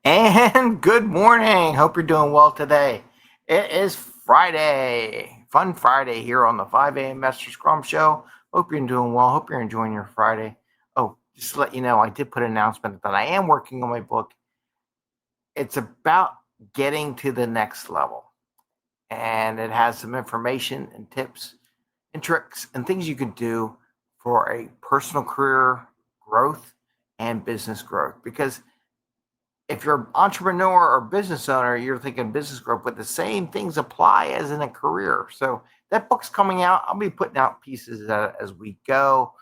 And good morning. Hope you're doing well today. It is Friday, Fun Friday here on the 5 a.m. Mester Scrum Show. Hope you're doing well. Hope you're enjoying your Friday. Oh, just to let you know, I did put an announcement that I am working on my book. It's about getting to the next level, and it has some information and tips and tricks and things you can do for a personal career growth and business growth. Because if you're an entrepreneur or business owner, you're thinking business growth, but the same things apply as in a career. So that book's coming out. I'll be putting out pieces as we go.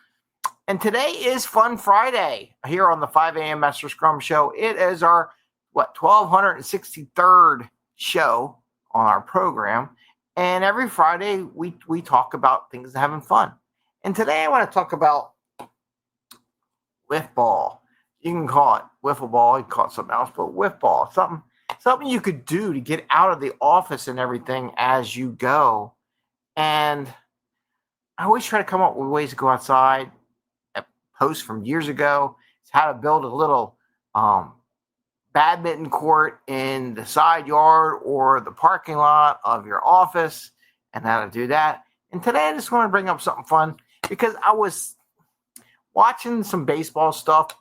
And today is Fun Friday here on the 5 a.m. Mester Scrum Show. It is our, 1263rd show on our program. And every Friday, we talk about things having fun. And today I want to talk about whiff ball. You can call it wiffle ball, you can call it something else, but whiff ball, something you could do to get out of the office and everything as you go. And I always try to come up with ways to go outside. A post from years ago is how to build a little badminton court in the side yard or the parking lot of your office, and how to do that. And today I just want to bring up something fun because I was watching some baseball stuff,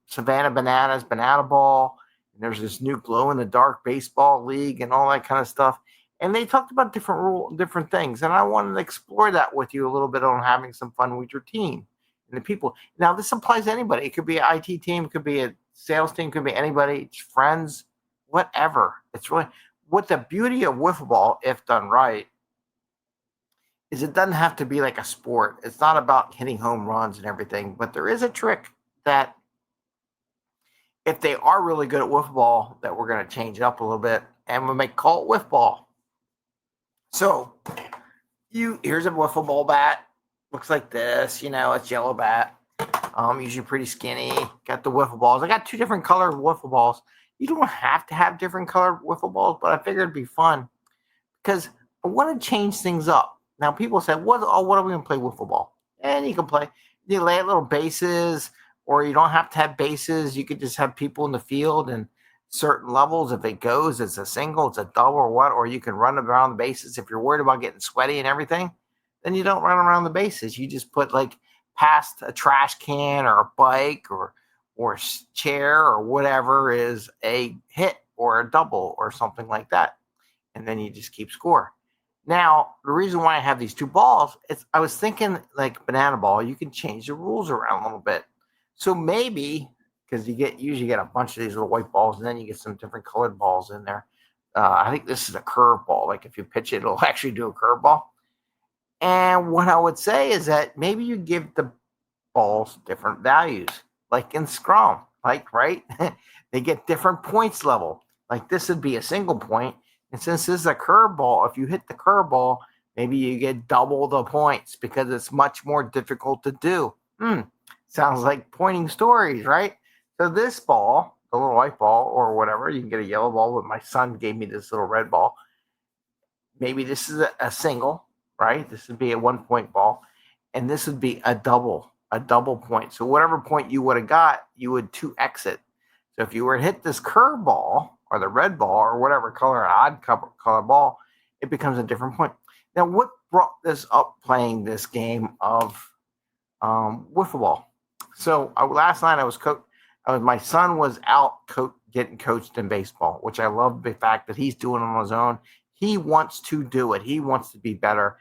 Savannah Bananas, Banana Ball, and there's this new glow in the dark baseball league and all that kind of stuff. And they talked about different things, and I wanted to explore that with you a little bit on having some fun with your team and the people. Now, this applies to anybody. It could be an IT team, it could be a sales team, it could be anybody, it's friends, whatever. It's really what the beauty of wiffle ball, if done right, is it doesn't have to be like a sport. It's not about hitting home runs and everything, but there is a trick that if they are really good at wiffle ball, that we're going to change it up a little bit and we'll call it whiff ball. So here's a wiffle ball bat. Looks like this, it's yellow bat. Usually pretty skinny. Got the wiffle balls. I got two different colored wiffle balls. You don't have to have different colored wiffle balls, but I figured it'd be fun because I want to change things up. Now, people say, what are we going to play wiffle ball? And you can play, you lay little bases, or you don't have to have bases. You could just have people in the field and certain levels. If it goes, it's a single, it's a double, or what, or you can run around the bases. If you're worried about getting sweaty and everything, then you don't run around the bases. You just put like past a trash can or a bike or chair or whatever is a hit or a double or something like that. And then you just keep score. Now, the reason why I have these two balls, I was thinking like banana ball, you can change the rules around a little bit. So maybe, because you usually get a bunch of these little white balls, and then you get some different colored balls in there. I think this is a curve ball. Like if you pitch it, it'll actually do a curve ball. And what I would say is that maybe you give the balls different values, like in Scrum, right? They get different points level. Like this would be a single point. And since this is a curveball, if you hit the curveball, maybe you get double the points because it's much more difficult to do. Sounds like pointing stories, right? So this ball, the little white ball or whatever, you can get a yellow ball, but my son gave me this little red ball. Maybe this is a single, right? This would be a 1 point ball. And this would be a double point. So whatever point you would have got, you would 2x it. So if you were to hit this curve ball or the red ball or whatever color, odd color ball, it becomes a different point. Now, what brought this up playing this game of wiffle ball? So last night my son was out getting coached in baseball, which I love the fact that he's doing it on his own. He wants to do it. He wants to be better.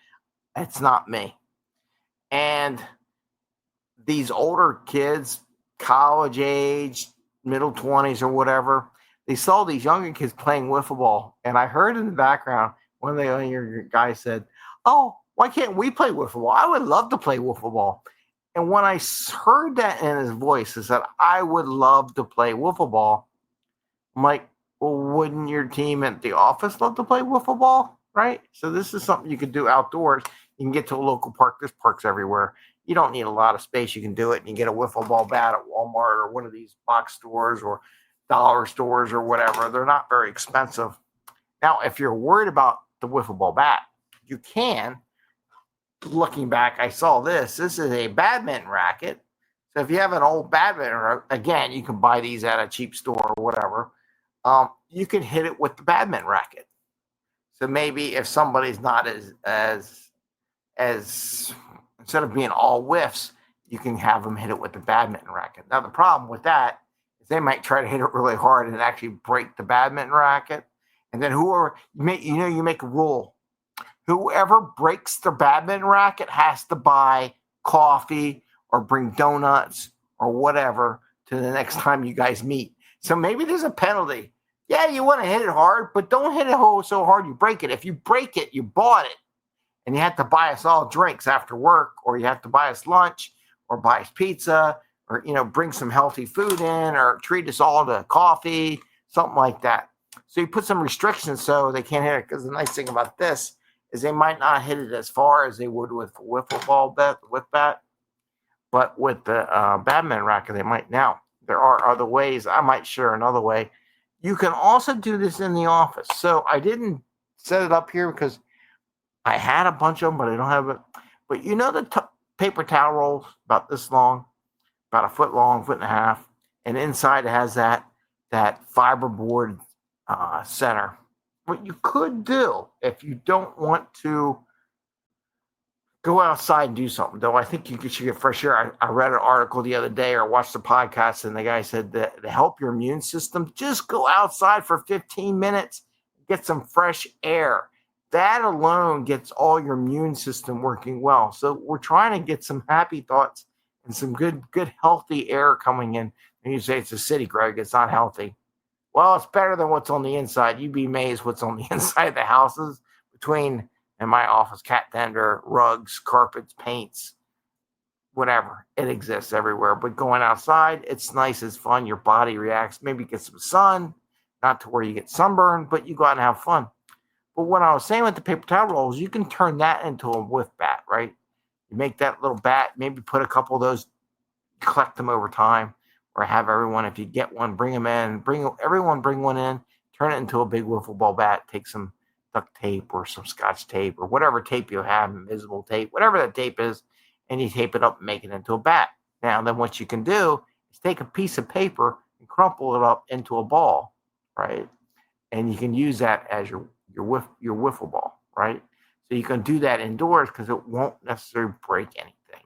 It's not me. And these older kids, college age, middle 20s or whatever, they saw these younger kids playing wiffle ball. And I heard in the background, one of the younger guys said, "Oh, why can't we play wiffle ball? I would love to play wiffle ball." And when I heard that in his voice, I said, "I would love to play wiffle ball." I'm like, well, wouldn't your team at the office love to play wiffle ball? Right? So this is something you could do outdoors. You can get to a local park. There's parks everywhere. You don't need a lot of space. You can do it. And you get a wiffle ball bat at Walmart or one of these box stores or dollar stores or whatever. They're not very expensive. Now, if you're worried about the wiffle ball bat, you can. Looking back, I saw this. This is a badminton racket. So if you have an old badminton, again, you can buy these at a cheap store or whatever. You can hit it with the badminton racket. So maybe if somebody's not as instead of being all whiffs, you can have them hit it with the badminton racket. Now the problem with that is they might try to hit it really hard and actually break the badminton racket. And then you make a rule. Whoever breaks the badminton racket has to buy coffee or bring donuts or whatever to the next time you guys meet. So maybe there's a penalty. Yeah, you want to hit it hard, but don't hit it so hard you break it. If you break it, you bought it. And you have to buy us all drinks after work, or you have to buy us lunch, or buy us pizza, or bring some healthy food in, or treat us all to coffee, something like that. So you put some restrictions so they can't hit it. Because the nice thing about this is they might not hit it as far as they would with a wiffle ball bat, but with the badminton racket they might. Now there are other ways. I might share another way. You can also do this in the office. So I didn't set it up here because I had a bunch of them, but I don't have it. But the paper towel rolls about this long, about a foot long, foot and a half, and inside it has that fiberboard center. What you could do if you don't want to go outside and do something, though I think you should get fresh air. I read an article the other day or watched the podcast, and the guy said that to help your immune system, just go outside for 15 minutes, get some fresh air. That alone gets all your immune system working well. So we're trying to get some happy thoughts and some good, healthy air coming in. And you say it's a city, Greg. It's not healthy. Well, it's better than what's on the inside. You'd be amazed what's on the inside of the houses between, in my office, cat tender, rugs, carpets, paints, whatever. It exists everywhere. But going outside, it's nice. It's fun. Your body reacts. Maybe get some sun, not to where you get sunburned, but you go out and have fun. But what I was saying with the paper towel rolls, you can turn that into a whiff bat, right? You make that little bat, maybe put a couple of those, collect them over time, or have everyone, if you get one, bring them in, bring one in, turn it into a big wiffle ball bat, take some duct tape or some scotch tape or whatever tape you have, invisible tape, whatever that tape is, and you tape it up and make it into a bat. Now, then what you can do is take a piece of paper and crumple it up into a ball, right? And you can use that as your wiffle ball, right? So you can do that indoors because it won't necessarily break anything,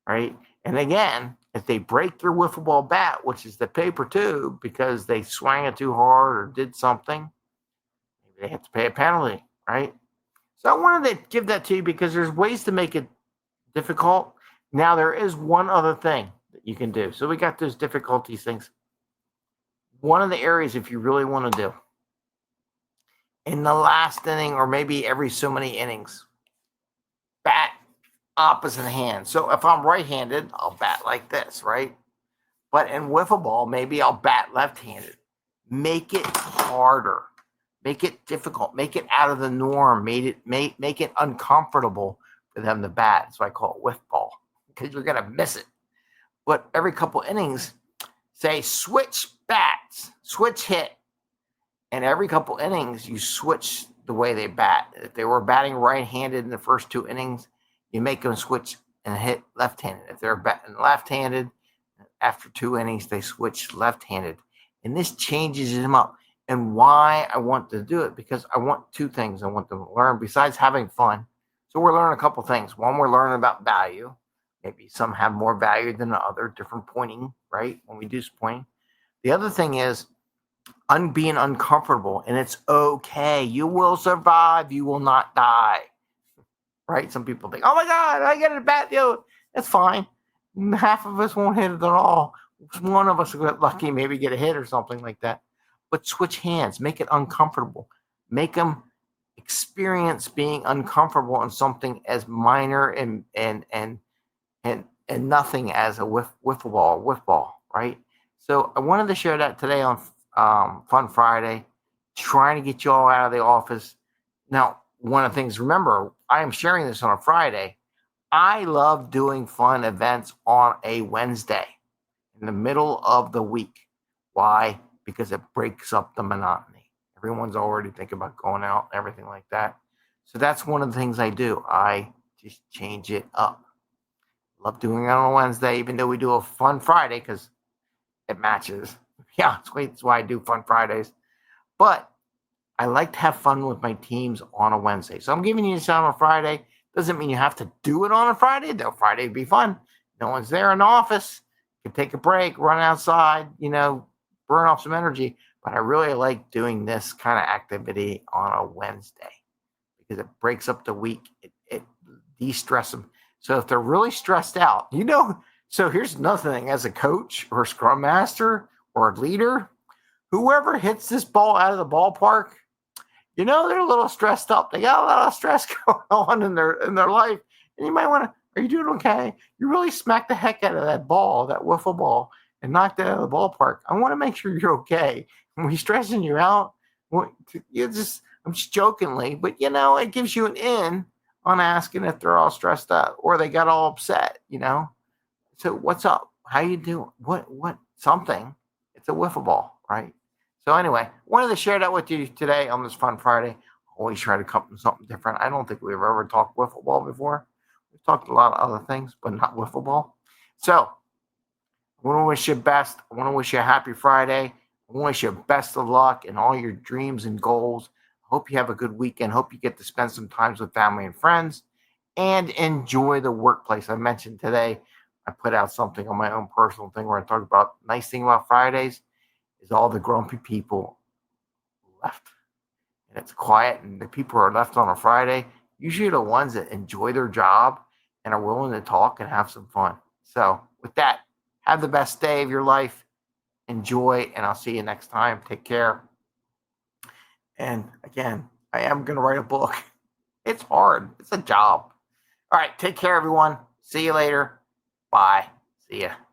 right? And again, if they break your wiffle ball bat, which is the paper tube, because they swang it too hard or did something, maybe they have to pay a penalty, right? So I wanted to give that to you because there's ways to make it difficult. Now there is one other thing that you can do. So we got those difficulties things. One of the areas, if you really want to do, in the last inning, or maybe every so many innings, bat opposite hand. So if I'm right-handed, I'll bat like this, right? But in wiffle ball, maybe I'll bat left-handed. Make it harder. Make it difficult. Make it out of the norm. Make it uncomfortable for them to bat. That's why I call it whiff ball, because you're going to miss it. But every couple innings, say switch bats, switch hit. And every couple innings, you switch the way they bat. If they were batting right-handed in the first two innings, you make them switch and hit left-handed. If they're batting left-handed, after two innings, they switch left-handed. And this changes them up. And why I want to do it, because I want two things I want them to learn besides having fun. So we're learning a couple things. One, we're learning about value. Maybe some have more value than the other, different pointing, right? When we do pointing. The other thing is, being uncomfortable, and it's okay. You will survive. You will not die, right? Some people think, oh my God, I get it bat. That's fine. Half of us won't hit it at all. One of us will get lucky, maybe get a hit or something like that. But switch hands, make it uncomfortable. Make them experience being uncomfortable in something as minor and nothing as a whiff ball, right? So I wanted to share that today on Fun Friday, trying to get you all out of the office. Now, one of the things, remember, I am sharing this on a Friday. I love doing fun events on a Wednesday in the middle of the week. Why? Because it breaks up the monotony. Everyone's already thinking about going out and everything like that. So that's one of the things I do. I just change it up. Love doing it on a Wednesday, even though we do a fun Friday because it matches. Yeah, that's why I do fun Fridays. But I like to have fun with my teams on a Wednesday. So I'm giving you a shout on a Friday. Doesn't mean you have to do it on a Friday, though. Friday would be fun. No one's there in the office. You can take a break, run outside, burn off some energy. But I really like doing this kind of activity on a Wednesday because it breaks up the week. It de-stress them. So if they're really stressed out, so here's another thing. As a coach or a scrum master or a leader, whoever hits this ball out of the ballpark, they're a little stressed up. They got a lot of stress going on in their life. And you might want to, are you doing okay? You really smacked the heck out of that ball, that wiffle ball, and knocked it out of the ballpark. I want to make sure you're okay. When he's stressing you out, I'm just jokingly, but it gives you an in on asking if they're all stressed out or they got all upset, So what's up? How you doing? What something? It's a wiffle ball, right? So anyway, wanted to share that with you today on this fun Friday. Always try to come up with something different. I don't think we've ever talked wiffle ball before. We've talked a lot of other things, but not wiffle ball. So I want to wish you best. I want to wish you a happy Friday. I want to wish you best of luck in all your dreams and goals. Hope you have a good weekend. Hope you get to spend some time with family and friends and enjoy the workplace. I mentioned today, I put out something on my own personal thing where I talk about nice thing about Fridays is all the grumpy people left. And it's quiet, and the people who are left on a Friday, usually the ones that enjoy their job and are willing to talk and have some fun. So with that, have the best day of your life. Enjoy, and I'll see you next time. Take care. And again, I am going to write a book. It's hard. It's a job. All right. Take care, everyone. See you later. Bye. See ya.